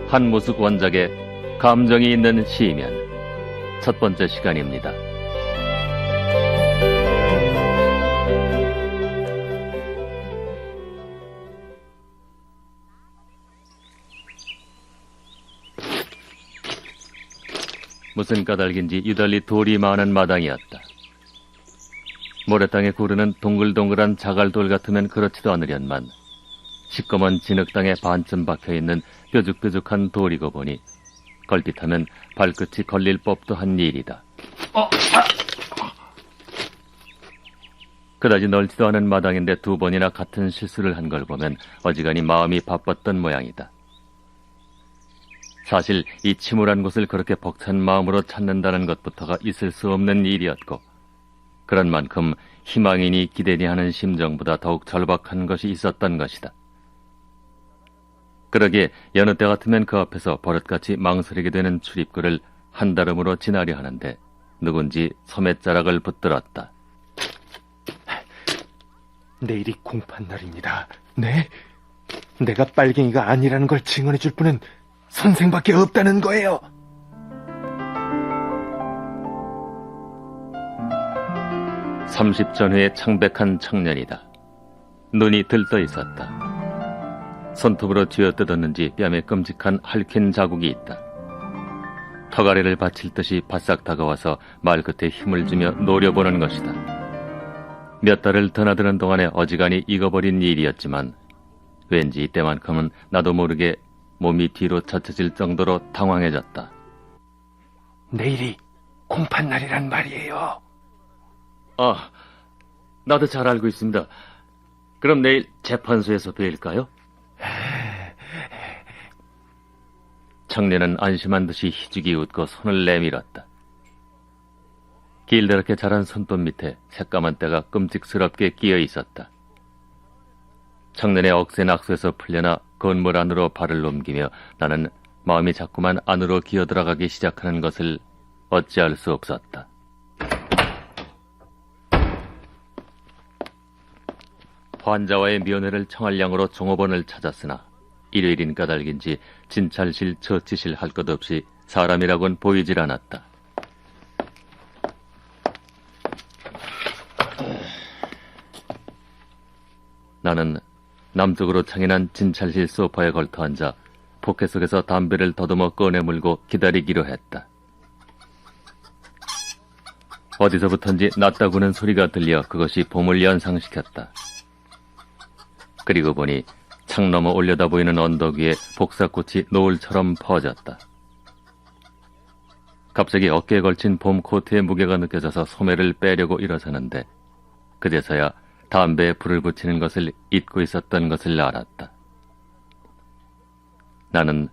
한무숙 원작의 감정이 있는 시면 첫 번째 시간입니다. 무슨 까닭인지 유달리 돌이 많은 마당이었다. 모래땅에 구르는 동글동글한 자갈돌 같으면 그렇지도 않으련만 시꺼먼 진흙땅에 반쯤 박혀있는 뾰족뾰족한 돌이고 보니 걸핏하면 발끝이 걸릴 법도 한 일이다. 그다지 넓지도 않은 마당인데 두 번이나 같은 실수를 한 걸 보면 어지간히 마음이 바빴던 모양이다. 사실 이 침울한 곳을 그렇게 벅찬 마음으로 찾는다는 것부터가 있을 수 없는 일이었고, 그런 만큼 희망이니 기대니 하는 심정보다 더욱 절박한 것이 있었던 것이다. 그러기에 여느 때 같으면 그 앞에서 버릇같이 망설이게 되는 출입구를 한달음으로 지나려 하는데 누군지 소매자락을 붙들었다. 내일이 공판날입니다. 네? 내가 빨갱이가 아니라는 걸 증언해 줄 분은 선생밖에 없다는 거예요. (30 전후의 창백한 청년이다. 눈이 들떠 있었다. 손톱으로 쥐어뜯었는지 뺨에 끔찍한 핥힌 자국이 있다. 턱아래를 받칠 듯이 바싹 다가와서 말끝에 힘을 주며 노려보는 것이다. 몇 달을 드나드는 동안에 어지간히 익어버린 일이었지만 왠지 이때만큼은 나도 모르게 몸이 뒤로 젖혀질 정도로 당황해졌다. 내일이 공판날이란 말이에요. 아, 나도 잘 알고 있습니다. 그럼 내일 재판소에서 뵐까요? 청년은 안심한 듯이 희죽이 웃고 손을 내밀었다. 길다랗게 자란 손톱 밑에 새까만 때가 끔찍스럽게 끼어 있었다. 청년의 억센 악수에서 풀려나 건물 안으로 발을 넘기며 나는 마음이 자꾸만 안으로 기어들어가기 시작하는 것을 어찌할 수 없었다. 환자와의 면회를 청할 양으로 종업원을 찾았으나 일요일인 까닭인지 진찰실, 처치실 할 것 없이 사람이라곤 보이질 않았다. 나는 남쪽으로 창인한 진찰실 소파에 걸터 앉아 포켓 속에서 담배를 더듬어 꺼내 물고 기다리기로 했다. 어디서부턴지 낫다구는 소리가 들려 그것이 봄을 연상시켰다. 그리고 보니 창 너머 올려다 보이는 언덕 위에 복사꽃이 노을처럼 퍼졌다. 갑자기 어깨에 걸친 봄 코트의 무게가 느껴져서 소매를 빼려고 일어서는데 그제서야 담배에 불을 붙이는 것을 잊고 있었던 것을 알았다. 나는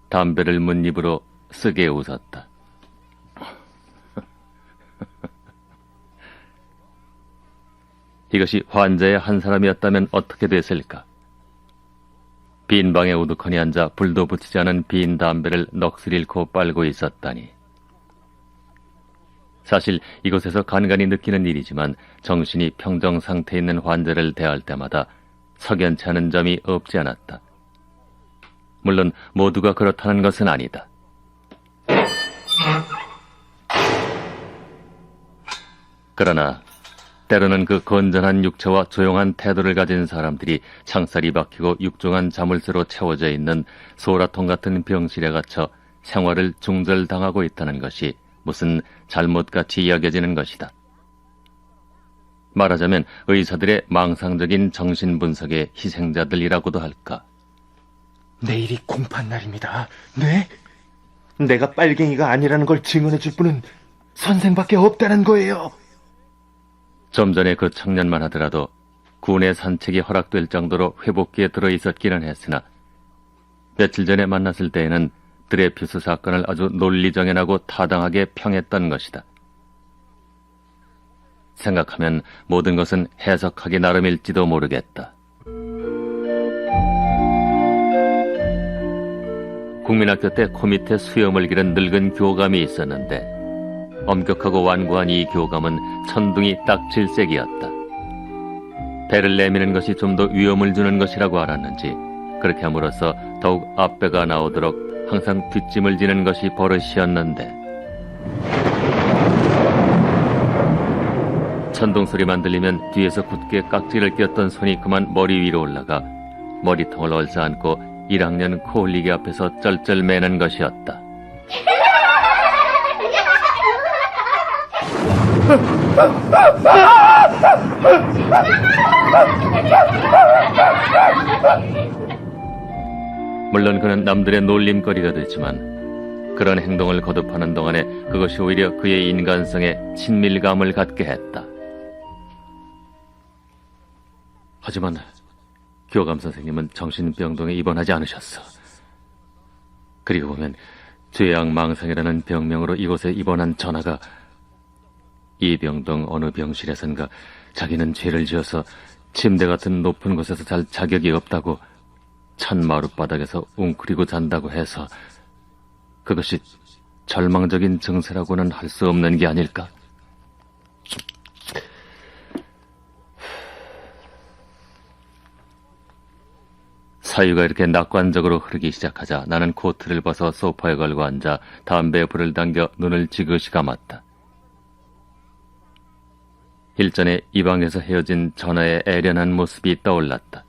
담배를 문 입으로 쓰게 웃었다. 이것이 환자의 한 사람이었다면 어떻게 됐을까? 빈 방에 우두커니 앉아 불도 붙이지 않은 빈 담배를 넋을 잃고 빨고 있었다니. 사실 이곳에서 간간히 느끼는 일이지만 정신이 평정 상태에 있는 환자를 대할 때마다 석연치 않은 점이 없지 않았다. 물론 모두가 그렇다는 것은 아니다. 그러나 때로는 그 건전한 육체와 조용한 태도를 가진 사람들이 창살이 박히고 육중한 자물쇠로 채워져 있는 소라통 같은 병실에 갇혀 생활을 중절당하고 있다는 것이 무슨 잘못같이 여겨지는 것이다. 말하자면 의사들의 망상적인 정신분석의 희생자들이라고도 할까. 내일이 공판날입니다. 네? 내가 빨갱이가 아니라는 걸 증언해 줄 분은 선생밖에 없다는 거예요. 좀 전에 그 청년만 하더라도 군의 산책이 허락될 정도로 회복기에 들어있었기는 했으나 며칠 전에 만났을 때에는 드레퓨스 사건을 아주 논리정연하고 타당하게 평했던 것이다. 생각하면 모든 것은 해석하기 나름일지도 모르겠다. 국민학교 때 코 밑에 수염을 기른 늙은 교감이 있었는데 엄격하고 완고한 이 교감은 천둥이 딱 질색이었다. 배를 내미는 것이 좀 더 위험을 주는 것이라고 알았는지 그렇게 함으로써 더욱 앞배가 나오도록 항상 뒷짐을 지는 것이 버릇이었는데 천둥 소리만 들리면 뒤에서 굳게 깍지를 꼈던 손이 그만 머리 위로 올라가 머리통을 얼싸안고 1학년 코올리기 앞에서 쩔쩔 매는 것이었다. 물론 그는 남들의 놀림거리가 됐지만 그런 행동을 거듭하는 동안에 그것이 오히려 그의 인간성에 친밀감을 갖게 했다. 하지만 교감 선생님은 정신병동에 입원하지 않으셨어. 그리고 보면 죄악망상이라는 병명으로 이곳에 입원한 전하가 이 병동 어느 병실에선가 자기는 죄를 지어서 침대 같은 높은 곳에서 잘 자격이 없다고 찬 마룻바닥에서 웅크리고 잔다고 해서 그것이 절망적인 증세라고는 할 수 없는 게 아닐까? 사유가 이렇게 낙관적으로 흐르기 시작하자 나는 코트를 벗어 소파에 걸고 앉아 담배에 불을 당겨 눈을 지그시 감았다. 일전에 이 방에서 헤어진 전하의 애련한 모습이 떠올랐다.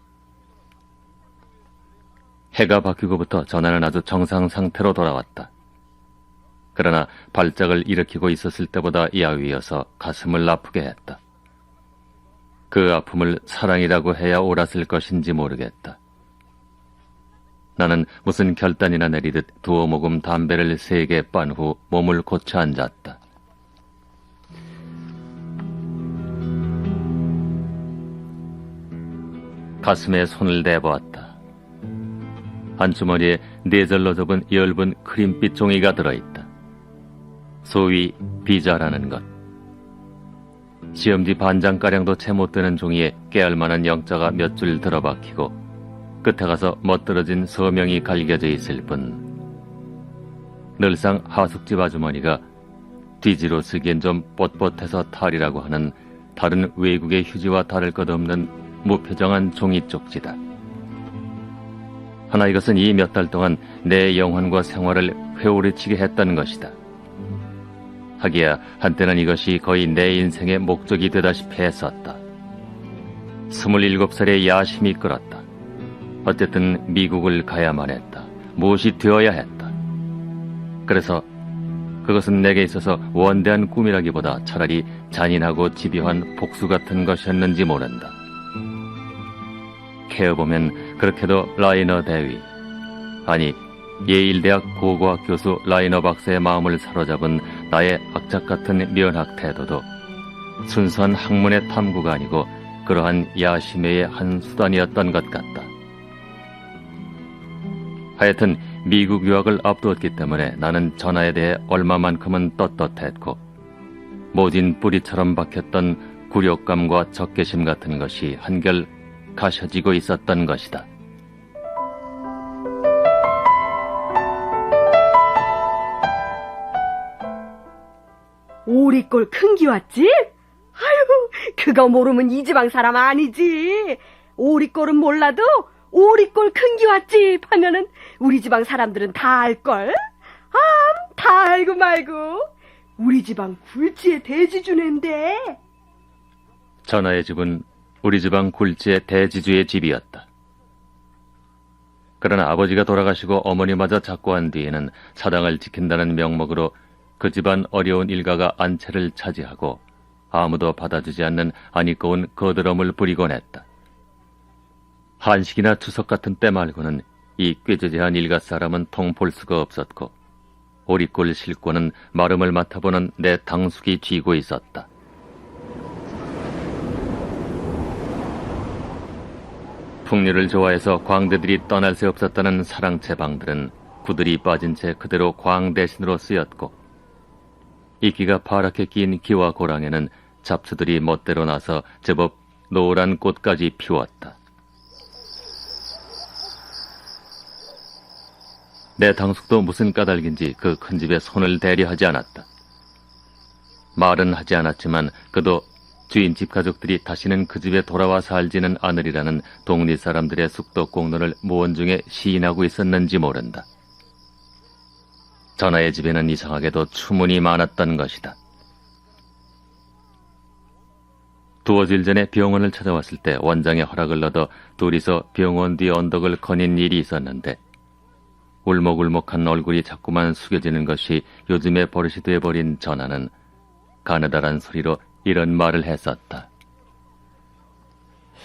해가 바뀌고부터 전하는 아주 정상 상태로 돌아왔다. 그러나 발작을 일으키고 있었을 때보다 야위어서 가슴을 아프게 했다. 그 아픔을 사랑이라고 해야 옳았을 것인지 모르겠다. 나는 무슨 결단이나 내리듯 두어 모금 담배를 3개 빤 후 몸을 고쳐 앉았다. 가슴에 손을 대보았다. 안주머니에 4절로 접은 엷은 크림빛 종이가 들어있다. 소위 비자라는 것. 시험지 반장가량도 채 못 되는 종이에 깨알만한 영자가 몇 줄 들어박히고 끝에 가서 멋들어진 서명이 갈겨져 있을 뿐 늘상 하숙집 아주머니가 뒤지로 쓰기엔 좀 뻣뻣해서 탈이라고 하는 다른 외국의 휴지와 다를 것 없는 무표정한 종이 쪽지다. 하나 이것은 이 몇 달 동안 내 영혼과 생활을 회오리치게 했다는 것이다. 하기야 한때는 이것이 거의 내 인생의 목적이 되다시피 했었다. 27살의 야심이 끌었다. 어쨌든 미국을 가야만 했다. 무엇이 되어야 했다. 그래서 그것은 내게 있어서 원대한 꿈이라기보다 차라리 잔인하고 집요한 복수 같은 것이었는지 모른다. 캐어보면 그렇게도 라이너 대위, 아니 예일대학 고고학 교수 라이너 박사의 마음을 사로잡은 나의 악착 같은 면학 태도도 순수한 학문의 탐구가 아니고 그러한 야심의 한 수단이었던 것 같다. 하여튼 미국 유학을 앞두었기 때문에 나는 전하에 대해 얼마만큼은 떳떳했고 모진 뿌리처럼 박혔던 굴욕감과 적개심 같은 것이 한결 가셔지고 있었던 것이다. 오리꼴 큰 기 왔지? 아유, 그거 모르면 이 지방 사람 아니지. 오리꼴은 몰라도 오리꼴 큰 기 왔지 하면은 우리 지방 사람들은 다 알걸? 다 알고 말고. 우리 지방 굴지의 대지주인데. 전하의 집은 우리 지방 굴지의 대지주의 집이었다. 그러나 아버지가 돌아가시고 어머니마저 작고한 뒤에는 사당을 지킨다는 명목으로 그 집안 어려운 일가가 안채를 차지하고 아무도 받아주지 않는 아니꺼운 거드럼을 부리곤 했다. 한식이나 추석 같은 때 말고는 이 꾀저재한 일가 사람은 통 볼 수가 없었고 오리꼴 실권은 마름을 맡아보는 내 당숙이 쥐고 있었다. 풍류를 좋아해서 광대들이 떠날 새 없었다는 사랑채 방들은 구들이 빠진 채 그대로 광 대신으로 쓰였고 이끼가 파랗게 낀 기와 고랑에는 잡초들이 멋대로 나서 제법 노란 꽃까지 피웠다. 내 당숙도 무슨 까닭인지 그 큰 집에 손을 대려 하지 않았다. 말은 하지 않았지만 그도 주인 집 가족들이 다시는 그 집에 돌아와 살지는 않으리라는 동리 사람들의 숙덕공론을 무언중에 시인하고 있었는지 모른다. 전하의 집에는 이상하게도 추문이 많았던 것이다. 두어질 전에 병원을 찾아왔을 때 원장의 허락을 얻어 둘이서 병원 뒤 언덕을 거닌 일이 있었는데 울먹울먹한 얼굴이 자꾸만 숙여지는 것이 요즘의 버릇이 돼버린 전하는 가느다란 소리로 이런 말을 했었다.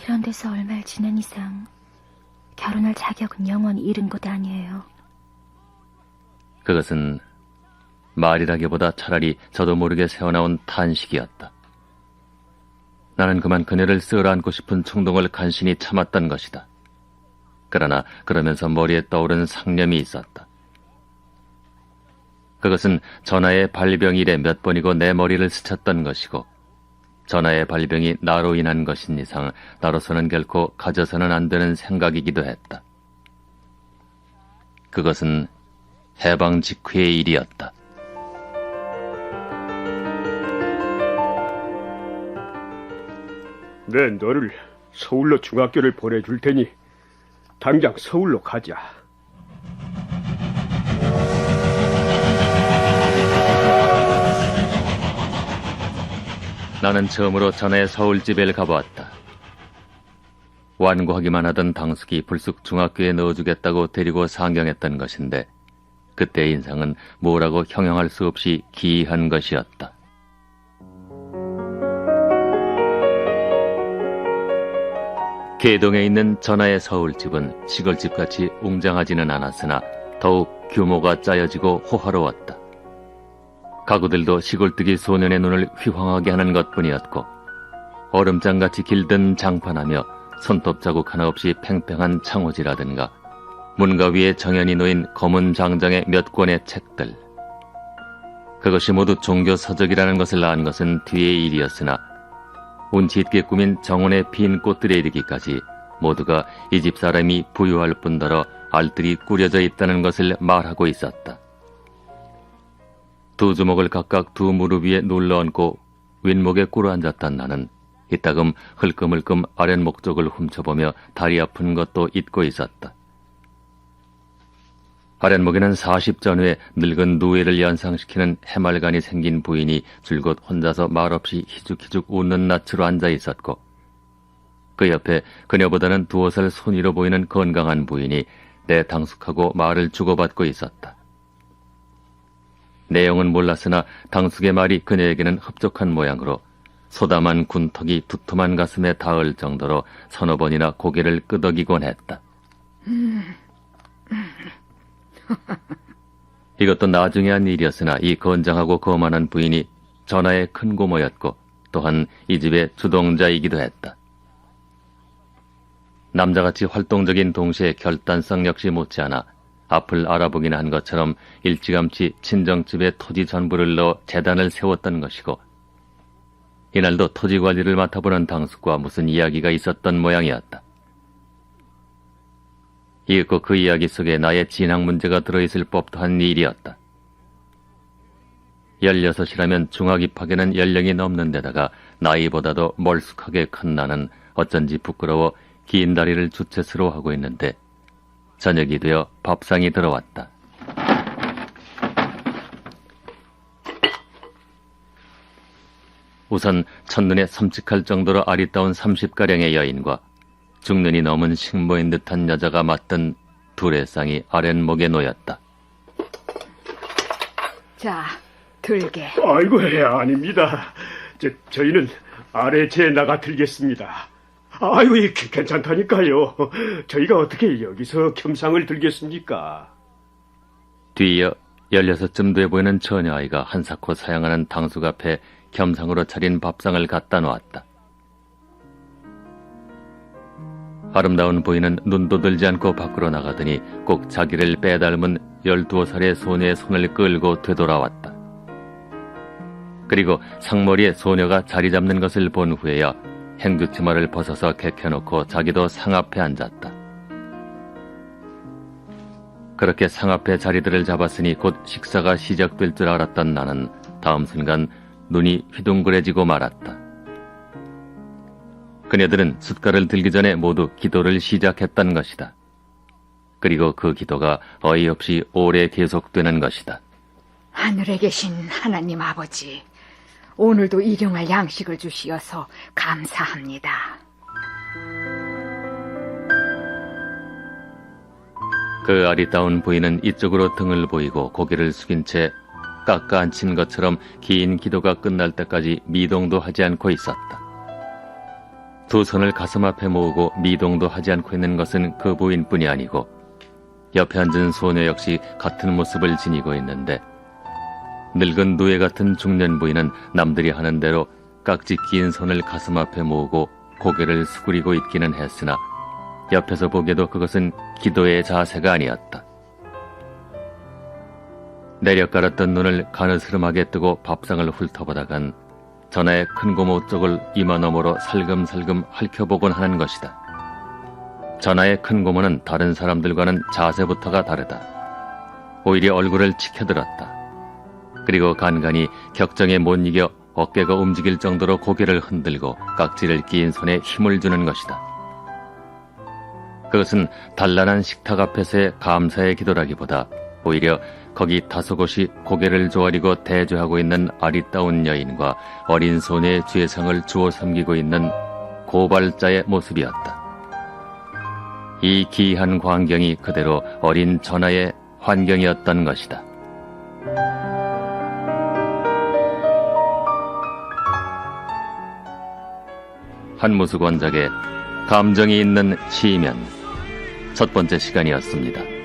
이런 데서 얼마를 지낸 이상 결혼할 자격은 영원히 잃은 것 아니에요. 그것은 말이라기보다 차라리 저도 모르게 새어나온 탄식이었다. 나는 그만 그녀를 쓸어안고 싶은衝動을 간신히 참았던 것이다. 그러나 그러면서 머리에 떠오른 상념이 있었다. 그것은 전하의 발병 이래 몇 번이고 내 머리를 스쳤던 것이고 전하의 발병이 나로 인한 것인 이상 나로서는 결코 가져서는 안 되는 생각이기도 했다. 그것은 해방 직후의 일이었다. 네, 너를 서울로 중학교를 보내줄 테니 당장 서울로 가자. 나는 처음으로 전하의 서울집에 가보았다. 완고하기만 하던 당숙이 불쑥 중학교에 넣어주겠다고 데리고 상경했던 것인데 그때의 인상은 뭐라고 형용할 수 없이 기이한 것이었다. 계동에 있는 전하의 서울집은 시골집같이 웅장하지는 않았으나 더욱 규모가 짜여지고 호화로웠다. 가구들도 시골뜨기 소년의 눈을 휘황하게 하는 것뿐이었고 얼음장같이 길든 장판하며 손톱 자국 하나 없이 팽팽한 창호지라든가 문가 위에 정연히 놓인 검은 장장의 몇 권의 책들. 그것이 모두 종교 서적이라는 것을 안 것은 뒤의 일이었으나 운치 있게 꾸민 정원의 핀 꽃들에 이르기까지 모두가 이 집 사람이 부유할 뿐더러 알뜰히 꾸려져 있다는 것을 말하고 있었다. 두 주먹을 각각 두 무릎 위에 눌러 얹고 윗목에 꿇어 앉았던 나는 이따금 흘끔흘끔 아랫목 쪽을 훔쳐보며 다리 아픈 것도 잊고 있었다. 아랫목에는 40 전후에 늙은 누에를 연상시키는 해말간이 생긴 부인이 줄곧 혼자서 말없이 희죽희죽 웃는 낯으로 앉아 있었고 그 옆에 그녀보다는 2살 손위로 보이는 건강한 부인이 내 당숙하고 말을 주고받고 있었다. 내용은 몰랐으나 당숙의 말이 그녀에게는 흡족한 모양으로 소담한 군턱이 두툼한 가슴에 닿을 정도로 서너 번이나 고개를 끄덕이곤 했다. 이것도 나중에 한 일이었으나 이 건장하고 거만한 부인이 전하의 큰 고모였고 또한 이 집의 주동자이기도 했다. 남자같이 활동적인 동시에 결단성 역시 못지않아 앞을 알아보긴 한 것처럼 일찌감치 친정집에 토지 전부를 넣어 재단을 세웠던 것이고 이날도 토지 관리를 맡아보는 당숙과 무슨 이야기가 있었던 모양이었다. 이윽고 그 이야기 속에 나의 진학 문제가 들어있을 법도 한 일이었다. 16이라면 중학 입학에는 연령이 넘는 데다가 나이보다도 멀쑥하게 큰 나는 어쩐지 부끄러워 긴 다리를 주체스러워 하고 있는데 저녁이 되어 밥상이 들어왔다. 우선 첫눈에 섬찟할 정도로 아리따운 30가량의 여인과 중년이 넘은 식모인 듯한 여자가 맞던 둘의 쌍이 아랫목에 놓였다. 자, 들게. 아이고, 아닙니다. 저희는 아래 제 나가 들겠습니다. 아이고, 괜찮다니까요. 저희가 어떻게 여기서 겸상을 들겠습니까? 뒤이어 16쯤 돼 보이는 처녀아이가 한사코 사양하는 당숙 앞에 겸상으로 차린 밥상을 갖다 놓았다. 아름다운 부인은 눈도 들지 않고 밖으로 나가더니 꼭 자기를 빼닮은 12살의 소녀의 손을 끌고 되돌아왔다. 그리고 상머리에 소녀가 자리 잡는 것을 본 후에야 행주치마를 벗어서 개켜놓고 자기도 상 앞에 앉았다. 그렇게 상 앞에 자리들을 잡았으니 곧 식사가 시작될 줄 알았던 나는 다음 순간 눈이 휘둥그레지고 말았다. 그녀들은 숟갈을 들기 전에 모두 기도를 시작했던 것이다. 그리고 그 기도가 어이없이 오래 계속되는 것이다. 하늘에 계신 하나님 아버지, 오늘도 일용할 양식을 주시어서 감사합니다. 그 아리따운 부인은 이쪽으로 등을 보이고 고개를 숙인 채 깎아 앉힌 것처럼 긴 기도가 끝날 때까지 미동도 하지 않고 있었다. 두 손을 가슴 앞에 모으고 미동도 하지 않고 있는 것은 그 부인뿐이 아니고 옆에 앉은 소녀 역시 같은 모습을 지니고 있는데, 늙은 누에 같은 중년 부인은 남들이 하는 대로 깍지 낀 손을 가슴 앞에 모으고 고개를 수그리고 있기는 했으나 옆에서 보기에도 그것은 기도의 자세가 아니었다. 내려깔았던 눈을 가느스름하게 뜨고 밥상을 훑어보다간 전하의 큰 고모 쪽을 이마 너머로 살금살금 핥혀보곤 하는 것이다. 전하의 큰 고모는 다른 사람들과는 자세부터가 다르다. 오히려 얼굴을 치켜들었다. 그리고 간간히 격정에 못 이겨 어깨가 움직일 정도로 고개를 흔들고 깍지를 끼인 손에 힘을 주는 것이다. 그것은 단란한 식탁 앞에서의 감사의 기도라기보다 오히려 거기 다소곳이 고개를 조아리고 대조하고 있는 아리따운 여인과 어린 소녀의 죄성을 주워 섬기고 있는 고발자의 모습이었다. 이 기이한 광경이 그대로 어린 전하의 환경이었던 것이다. 한무수 권작의 감정이 있는 시면 첫 번째 시간이었습니다.